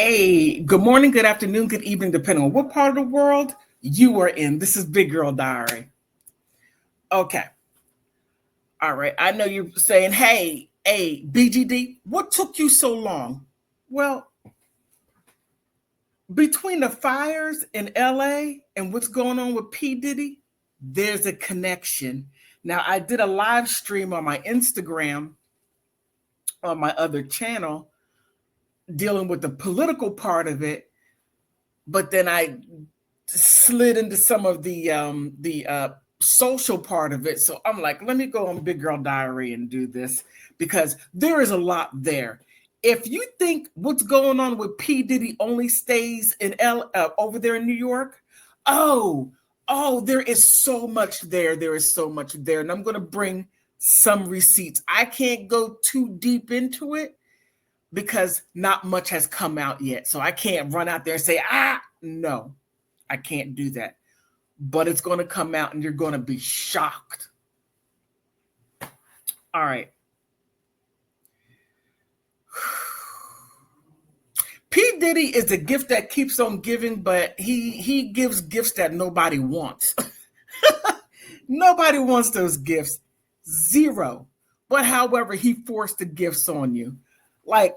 Hey, good morning, good afternoon, good evening, depending on what part of the world you are in. This is Big Girl Diary. Okay. All right. I know you're saying, hey, BGD, what took you so long? Well, between the fires in LA and what's going on with P. Diddy, there's a connection. Now, I did a live stream on my Instagram on my other channel dealing with the political part of it, but then I slid into some of the social part of it. So I'm like, let me go on Big Girl Diary and do this because there is a lot there. If you think what's going on with P. Diddy only stays in over there in New York, oh, there is so much there. There is so much there. And I'm going to bring some receipts. I can't go too deep into it because not much has come out yet. So I can't run out there and say, no, I can't do that. But it's going to come out and you're going to be shocked. All right. P. Diddy is the gift that keeps on giving, but he gives gifts that nobody wants. Nobody wants those gifts. Zero. But however, he forced the gifts on you. Like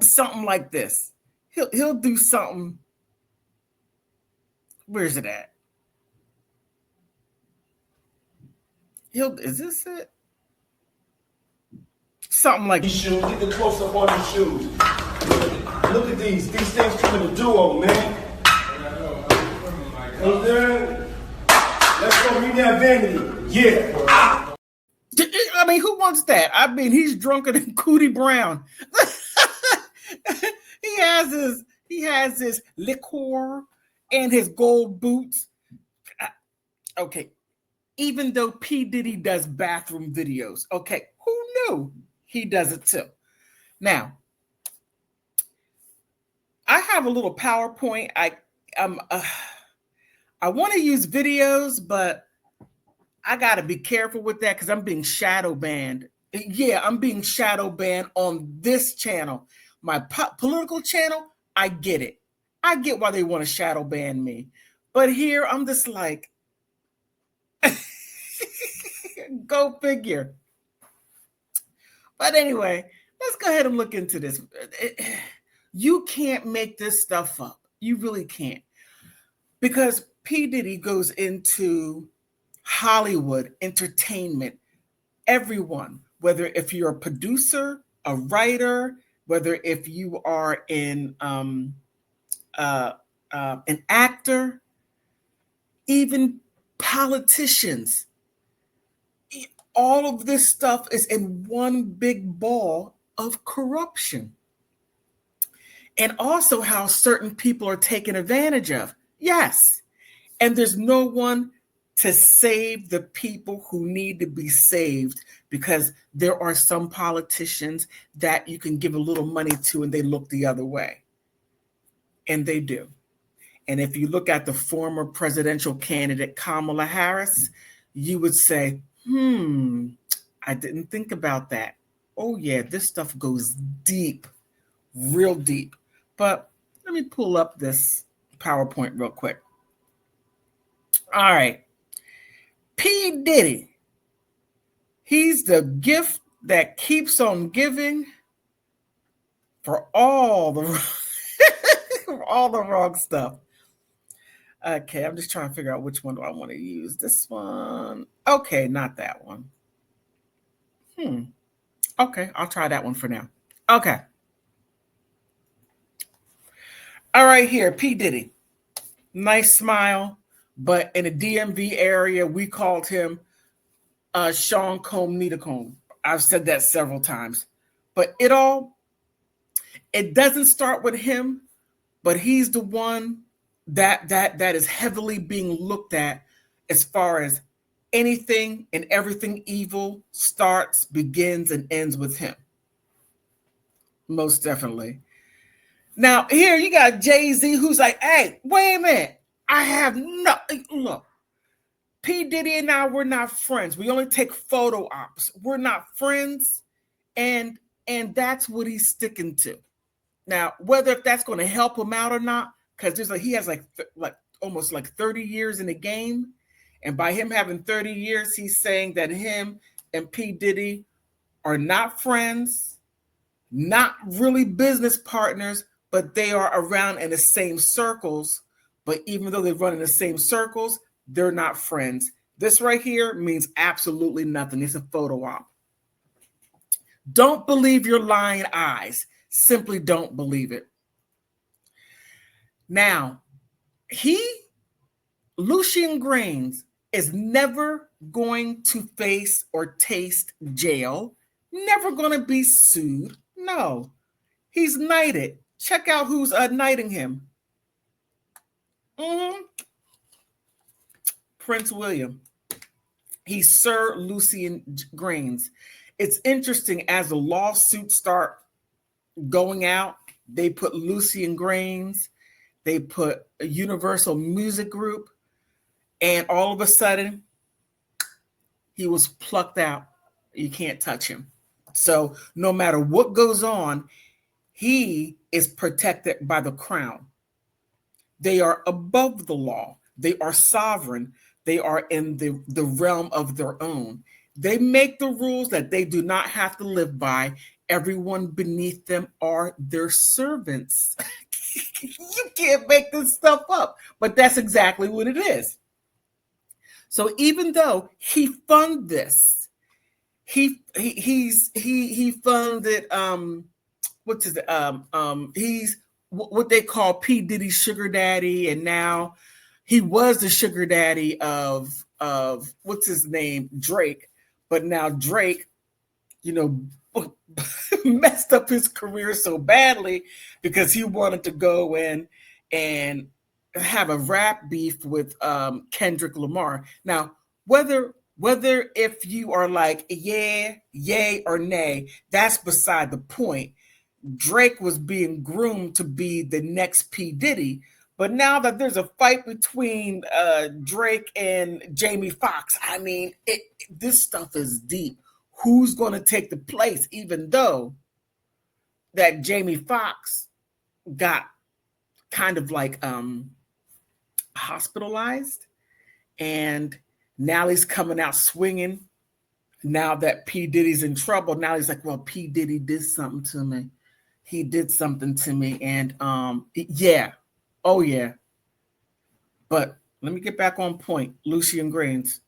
something like this. He'll do something. Where's it at? Is this it? Something like these shoes. Get the close up on these shoes. Look at these. These things come in a duo, man. Let's go read that vanity. Yeah. I mean, who wants that? I mean, he's drunker than Cootie Brown. He has his liqueur and his gold boots. Okay. Even though P. Diddy does bathroom videos. Okay. Who knew? He does it too. Now, I have a little PowerPoint. I want to use videos, but I got to be careful with that because I'm being shadow banned. Yeah, I'm being shadow banned on this channel. My political channel, I get it. I get why they want to shadow ban me. But here, I'm just like, go figure. But anyway, let's go ahead and look into this. You can't make this stuff up. You really can't. Because P. Diddy goes into Hollywood, entertainment, everyone, whether if you're a producer, a writer, whether if you are an actor, even politicians. All of this stuff is in one big ball of corruption. And also how certain people are taken advantage of. Yes. And there's no one to save the people who need to be saved because there are some politicians that you can give a little money to and they look the other way. And they do. And if you look at the former presidential candidate, Kamala Harris, you would say, I didn't think about that. Oh, yeah, this stuff goes deep, real deep. But let me pull up this PowerPoint real quick. All right. P. Diddy. He's the gift that keeps on giving for all the for all the wrong stuff. Okay, I'm just trying to figure out which one do I want to use. This one. Okay, not that one. Okay, I'll try that one for now. Okay. All right, here, P. Diddy. Nice smile, but in the DMV area, we called him Sean Combe Needlecombe. I've said that several times. But it doesn't start with him, but he's the one that is heavily being looked at as far as anything and everything evil starts, begins, and ends with him. Most definitely. Now, here you got Jay-Z who's like, hey, wait a minute. I have look, P. Diddy and I, we're not friends. We only take photo ops. We're not friends. And that's what he's sticking to. Now, whether if that's going to help him out or not, because he has like almost like 30 years in the game, and by him having 30 years, he's saying that him and P. Diddy are not friends, not really business partners, but they are around in the same circles. But even though they run in the same circles, they're not friends. This right here means absolutely nothing. It's a photo op. Don't believe your lying eyes. Simply don't believe it. Now, Lucian Grains, is never going to face or taste jail, never going to be sued. No, he's knighted. Check out who's knighting him. Prince William. He's Sir Lucian Grains. It's interesting, as the lawsuits start going out, they put Lucian Grains, they put a Universal Music Group, and all of a sudden, he was plucked out. You can't touch him. So no matter what goes on, he is protected by the crown. They are above the law. They are sovereign. They are in the realm of their own. They make the rules that they do not have to live by. Everyone beneath them are their servants. You can't make this stuff up, but that's exactly what it is. So even though he funded this, he funded he's what they call P. Diddy sugar daddy, and now he was the sugar daddy of what's his name, Drake, but now Drake, messed up his career so badly because he wanted to go in and have a rap beef with Kendrick Lamar. Now, whether if you are like, yeah, yay, or nay, that's beside the point. Drake was being groomed to be the next P. Diddy. But now that there's a fight between Drake and Jamie Foxx, I mean, this stuff is deep. Who's going to take the place, even though that Jamie Foxx got kind of like hospitalized, and now he's coming out swinging. Now that P. Diddy's in trouble, now he's like, well, P. Diddy did something to me. He did something to me, and yeah. Oh, yeah. But let me get back on point. Lucian Grains.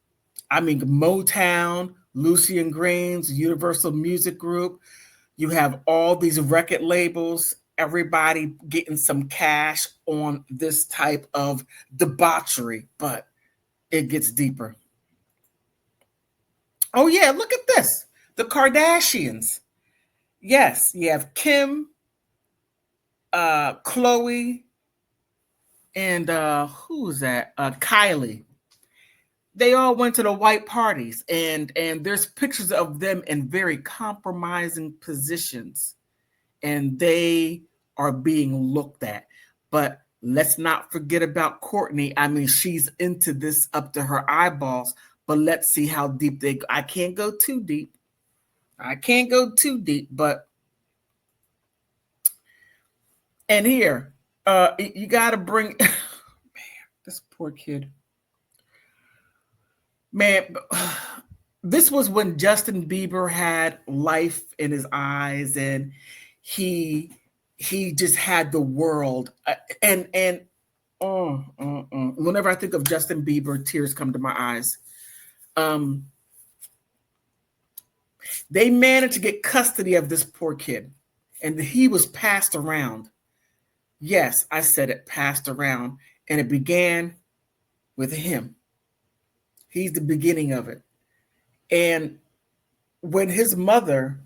I mean, Motown, Lucian Grains, Universal Music Group. You have all these record labels, everybody getting some cash on this type of debauchery, but it gets deeper. Oh, yeah, look at this. The Kardashians. Yes, you have Kim, Khloe, and who's that? Kylie. They all went to the white parties, and there's pictures of them in very compromising positions, and they are being looked at. But let's not forget about Courtney. I mean, she's into this up to her eyeballs, but let's see how deep they go. I can't go too deep. But and here, you got to bring man, this poor kid. Man, this was when Justin Bieber had life in his eyes, and he just had the world. Whenever I think of Justin Bieber, tears come to my eyes. They managed to get custody of this poor kid, and he was passed around. Yes, I said it, passed around, and it began with him. He's the beginning of it. And when his mother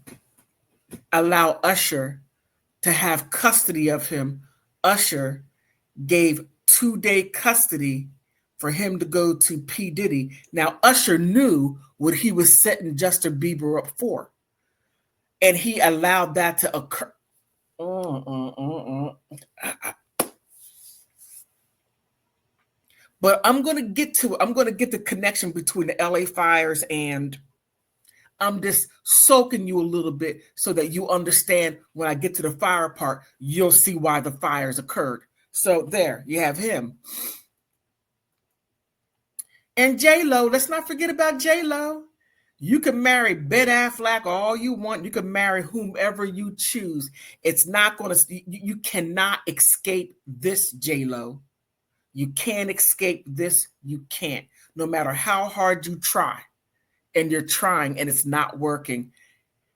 allowed Usher to have custody of him, Usher gave 2-day custody for him to go to P. Diddy. Now, Usher knew what he was setting Justin Bieber up for, and he allowed that to occur. But I'm going to get the connection between the LA fires and I'm just soaking you a little bit so that you understand when I get to the fire part, you'll see why the fires occurred. So there, you have him. And J-Lo, let's not forget about J-Lo. You can marry Ben Affleck all you want. You can marry whomever you choose. It's not going to, you cannot escape this, J-Lo. You can't escape this. You can't. No matter how hard you try, and you're trying and it's not working.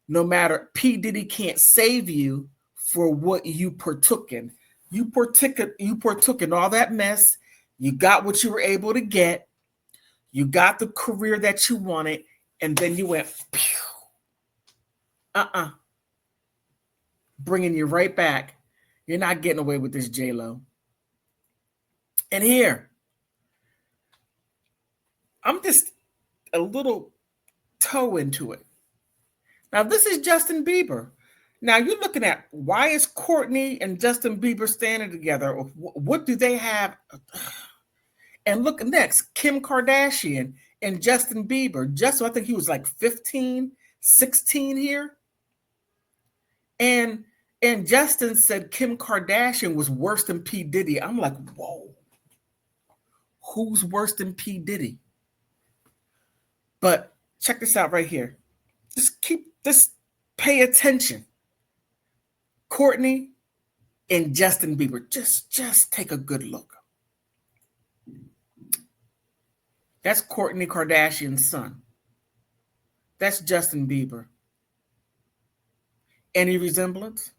No matter, P. Diddy can't save you for what you partook in. You partook in all that mess. You got what you were able to get. You got the career that you wanted, and then you went, bringing you right back. You're not getting away with this, J-Lo. And here, I'm just a little toe into it. Now, this is Justin Bieber. Now, you're looking at, why is Courtney and Justin Bieber standing together? What do they have? And look next, Kim Kardashian and Justin Bieber. Justin, I think he was like 15, 16 here. And Justin said Kim Kardashian was worse than P. Diddy. I'm like, whoa. Who's worse than P. Diddy? But check this out right here. Just pay attention. Courtney and Justin Bieber. Just take a good look. That's Kourtney Kardashian's son. That's Justin Bieber. Any resemblance?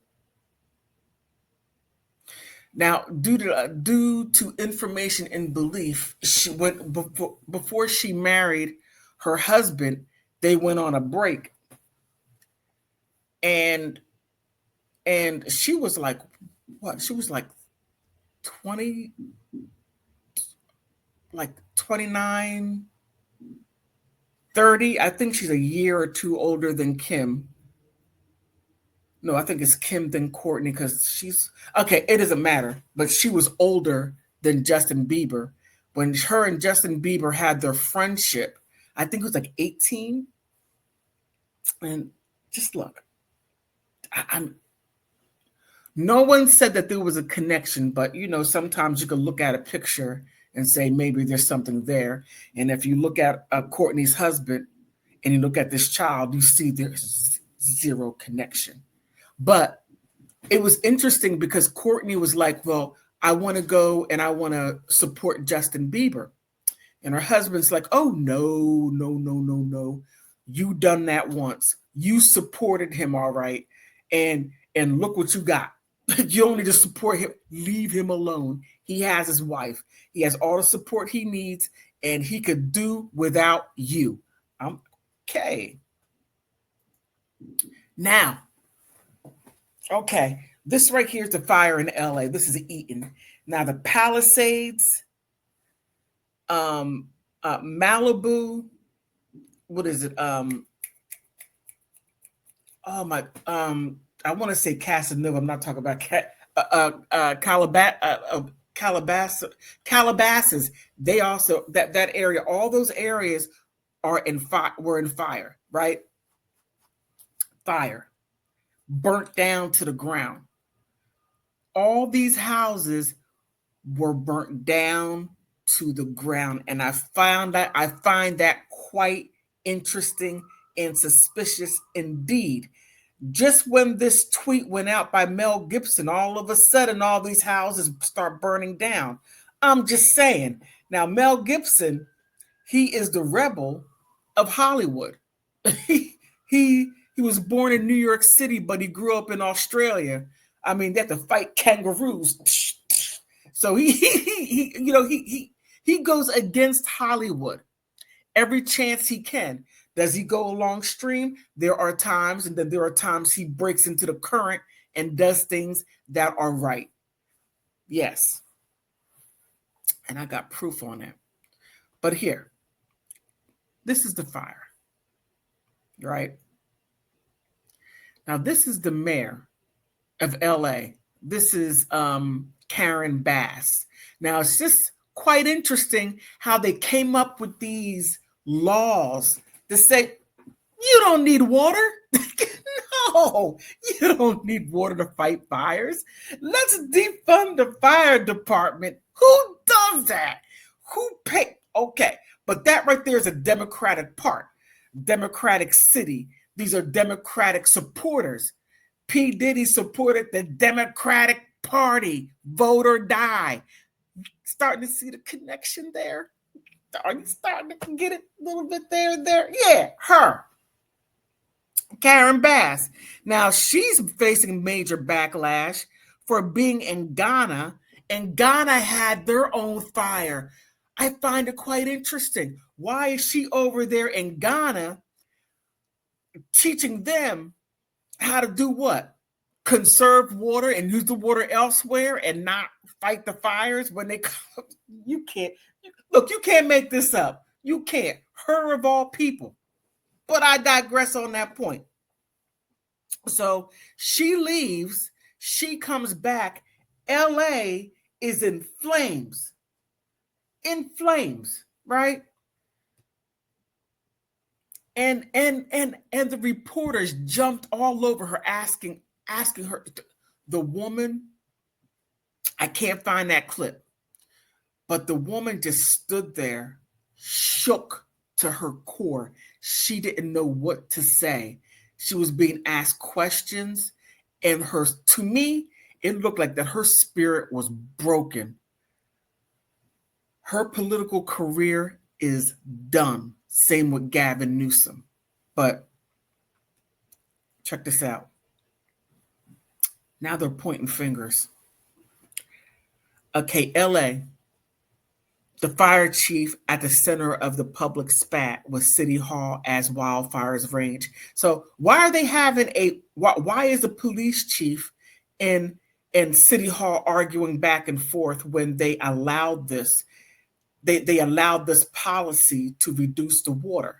Now, due to information and belief, she went before she married her husband. They went on a break, and she was like, what? She was like 20, like 29, 30. I think she's a year or two older than Kim. No, I think it's Kim then Courtney, because she's okay. It doesn't matter, but she was older than Justin Bieber when her and Justin Bieber had their friendship. I think it was like 18. And just look, I'm. No one said that there was a connection, but sometimes you can look at a picture and say maybe there's something there. And if you look at Courtney's husband and you look at this child, you see there's zero connection. But it was interesting because Courtney was like, well, I want to go and I want to support Justin Bieber. And her husband's like, oh, no. You done that once. You supported him, all right. And look what you got. You don't need to support him. Leave him alone. He has his wife. He has all the support he needs, and he could do without you. Okay. Now, okay, this right here is the fire in LA. This is Eaton. Now, the Palisades, Malibu, what is it? I want to say Casanova. I'm not talking about Calabasas. They also that area. All those areas were in fire, right? Fire, burnt down to the ground. All these houses were burnt down to the ground, and I find that quite interesting and suspicious indeed. Just when this tweet went out by Mel Gibson, all of a sudden, all these houses start burning down. I'm just saying. Now, Mel Gibson, he is the rebel of Hollywood. he was born in New York City, but he grew up in Australia. I mean, they have to fight kangaroos. So he goes against Hollywood every chance he can. Does he go along stream? There are times, and then there are times he breaks into the current and does things that are right. Yes. And I got proof on that. But here, this is the fire, right? Now, this is the mayor of LA. This is Karen Bass. Now, it's just quite interesting how they came up with these laws to say, You don't need water. No, you don't need water to fight fires. Let's defund the fire department. Who does that? Who pay? Okay, but that right there is a Democratic part, Democratic city. These are Democratic supporters. P. Diddy supported the Democratic Party. Vote or die. Starting to see the connection there? Are you starting to get it a little bit there and there? Yeah, her. Karen Bass. Now she's facing major backlash for being in Ghana, and Ghana had their own fire. I find it quite interesting. Why is she over there in Ghana teaching them how to do what? Conserve water and use the water elsewhere and not fight the fires when they come. You can't. Look, you can't make this up. You can't. Her of all people. But I digress on that point. So she leaves, she comes back. LA is in flames. In flames, right? And the reporters jumped all over her asking her, the woman, I can't find that clip, but the woman just stood there, shook to her core. She didn't know what to say. She was being asked questions, and to me, it looked like that her spirit was broken. Her political career is done. Same with Gavin Newsom. But check this out. Now they're pointing fingers. Okay, LA, the fire chief at the center of the public spat with City Hall as wildfires rage. So why are they having why is the police chief in City Hall arguing back and forth when they allowed this? They allowed this policy to reduce the water.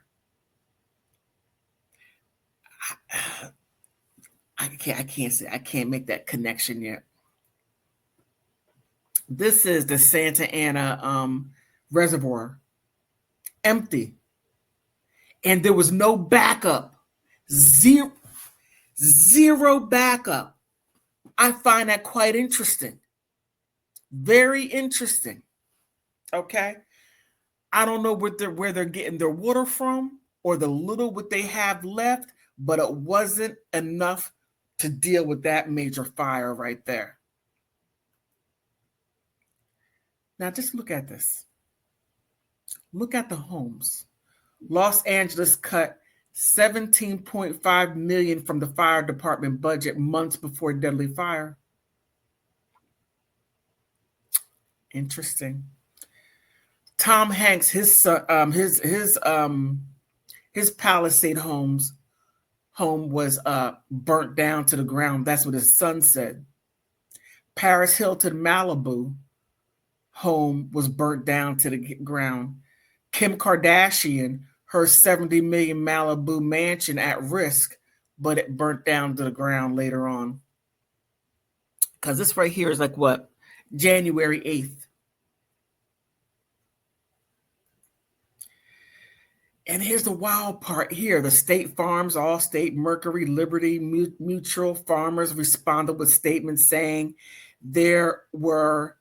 I can't make that connection yet. This is the Santa Ana reservoir, empty, and there was no backup, zero backup. I find that quite interesting, very interesting. Okay, I don't know where they're getting their water from or the little what they have left, but it wasn't enough to deal with that major fire right there. Now just look at this. Look at the homes. Los Angeles cut $17.5 million from the fire department budget months before deadly fire. Interesting. Tom Hanks, his Palisade home was burnt down to the ground. That's what his son said. Paris Hilton Malibu home was burnt down to the ground. Kim Kardashian, her $70 million Malibu mansion at risk, but it burnt down to the ground later on. Because this right here is like what? January 8th. And here's the wild part here. The State Farms, Allstate, Mercury, Liberty, Mutual Farmers responded with statements saying there were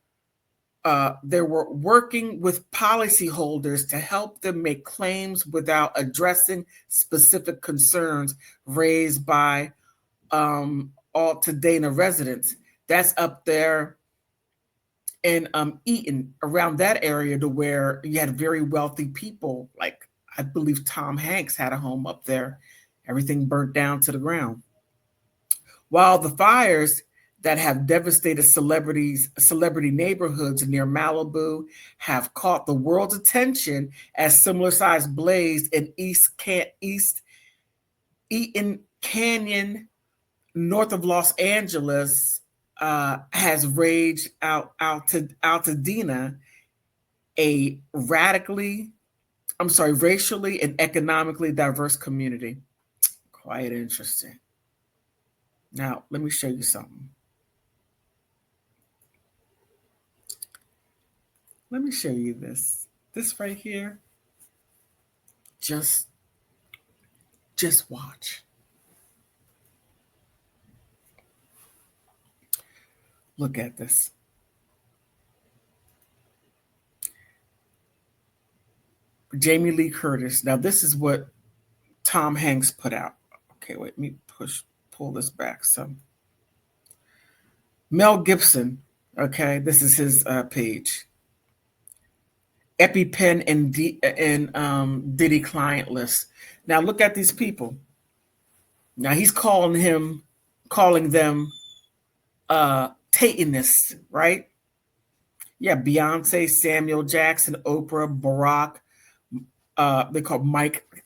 working with policyholders to help them make claims without addressing specific concerns raised by Altadena residents. That's up there in Eaton, around that area, to where you had very wealthy people. Like I believe Tom Hanks had a home up there. Everything burnt down to the ground. While the fires that have devastated celebrity neighborhoods near Malibu have caught the world's attention as similar-sized blaze in East Eaton Canyon, north of Los Angeles, has raged out to Altadena, a racially and economically diverse community. Quite interesting. Now, let me show you something. Let me show you this. This right here just Just watch. Look at this. Jamie Lee Curtis. Now, this is what Tom Hanks put out. Okay, wait, let me pull this back some. Mel Gibson. Okay, this is his page. EpiPen and Diddy client list. Now look at these people. Now he's calling them Tatanists, right? Yeah, Beyonce, Samuel Jackson, Oprah, Barack, they call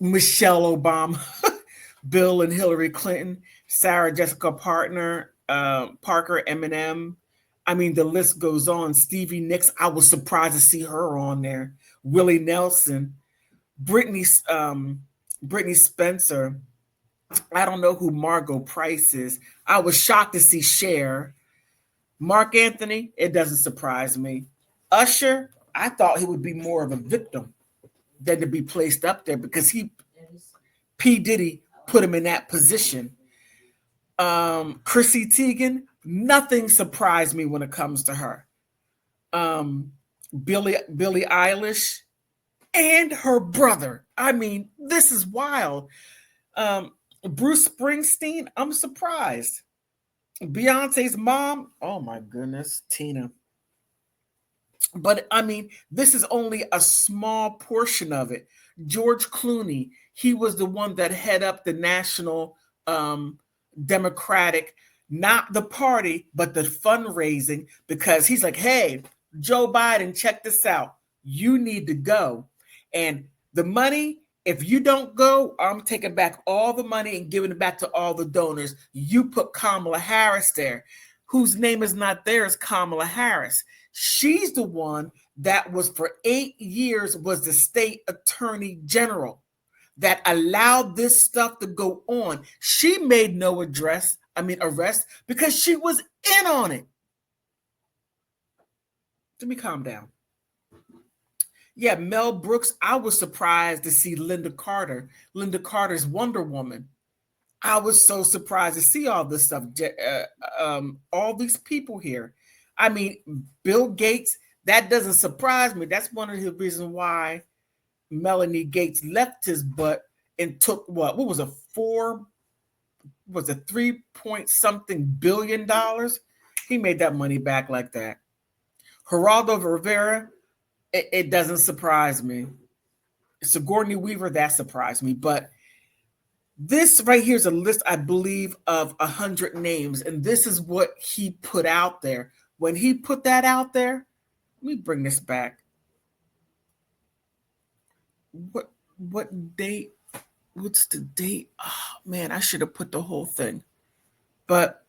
Michelle Obama, Bill and Hillary Clinton, Sarah Jessica Parker, Eminem. I mean, the list goes on. Stevie Nicks, I was surprised to see her on there. Willie Nelson, Britney Spencer. I don't know who Margot Price is. I was shocked to see Cher. Mark Anthony, it doesn't surprise me. Usher, I thought he would be more of a victim than to be placed up there because P. Diddy put him in that position. Chrissy Teigen, nothing surprised me when it comes to her. Billie Eilish and her brother. I mean, this is wild. Bruce Springsteen, I'm surprised. Beyonce's mom, oh my goodness, Tina. But I mean, this is only a small portion of it. George Clooney, he was the one that head up the National Democratic, not the party, but the fundraising, because he's like, hey, Joe Biden, check this out. You need to go. And the money, if you don't go, I'm taking back all the money and giving it back to all the donors. You put Kamala Harris there. Whose name is not there is Kamala Harris. She's the one that was for 8 years was the state attorney general that allowed this stuff to go on. She made no arrest because she was in on it. Let me calm down. Yeah, Mel Brooks, I was surprised to see Linda Carter's Wonder Woman. I was so surprised to see all this stuff, all these people here. I mean, Bill Gates, that doesn't surprise me. That's one of the reasons why Melanie Gates left his butt and took what was a 3-point-something billion dollars? He made that money back like that. Geraldo Rivera, it doesn't surprise me. Sigourney Weaver, that surprised me. But this right here is a list, I believe, of 100 names. And this is what he put out there. When he put that out there, let me bring this back. What date? What's the date? Oh, man, I should have put the whole thing. But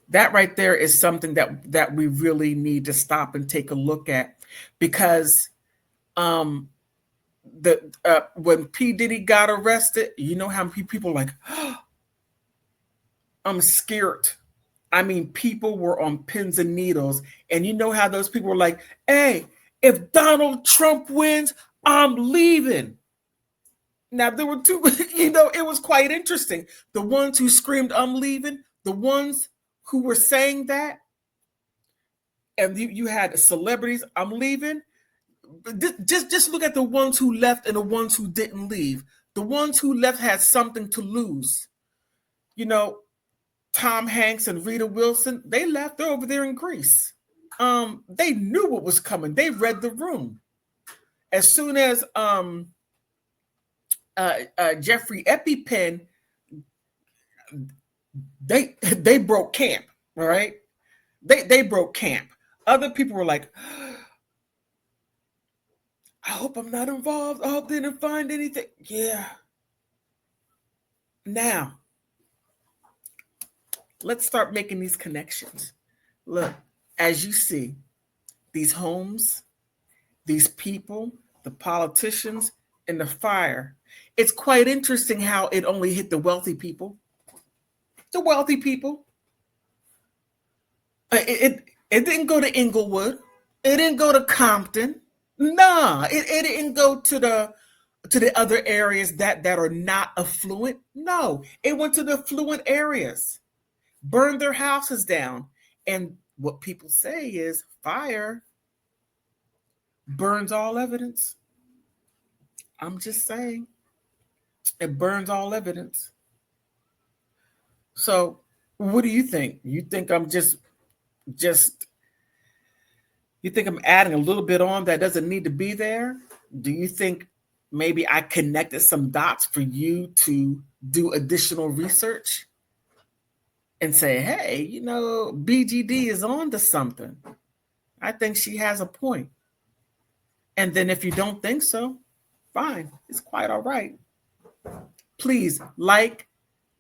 that right there is something that we really need to stop and take a look at, because when P. Diddy got arrested, you know how many people were like, oh, I'm scared. I mean, people were on pins and needles, and you know how those people were like, hey, if Donald Trump wins, I'm leaving. Now, there were two, it was quite interesting. The ones who screamed, I'm leaving, the ones who were saying that, and you had celebrities, I'm leaving. Just look at the ones who left and the ones who didn't leave. The ones who left had something to lose. Tom Hanks and Rita Wilson, they left. They're over there in Greece. They knew what was coming. They read the room. As soon as Jeffrey EpiPen, they broke camp. All right, they broke camp. Other people were like, I hope I'm not involved. I hope they didn't find anything. Yeah. Now, let's start making these connections. Look, as you see, these homes, these people, the politicians, and the fire. It's quite interesting how it only hit the wealthy people. The wealthy people. It didn't go to Inglewood. It didn't go to Compton. Nah, it didn't go to the other areas that are not affluent. No, it went to the affluent areas, burned their houses down. And what people say is fire burns all evidence. I'm just saying, it burns all evidence. So, what do you think? You think I'm just you think I'm adding a little bit on that doesn't need to be there? Do you think maybe I connected some dots for you to do additional research and say, hey, BGD is on to something? I think she has a point. And then if you don't think so, fine, it's quite all right. Please like,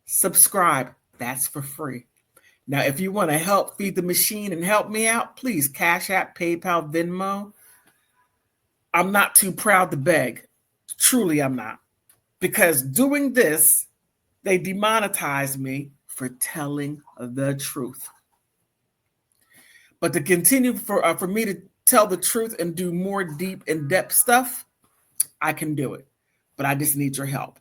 subscribe. That's for free. Now, if you want to help feed the machine and help me out, please Cash App, PayPal, Venmo. I'm not too proud to beg. Truly, I'm not. Because doing this, they demonetize me for telling the truth. But to continue for me to tell the truth and do more deep, in-depth stuff, I can do it. But I just need your help.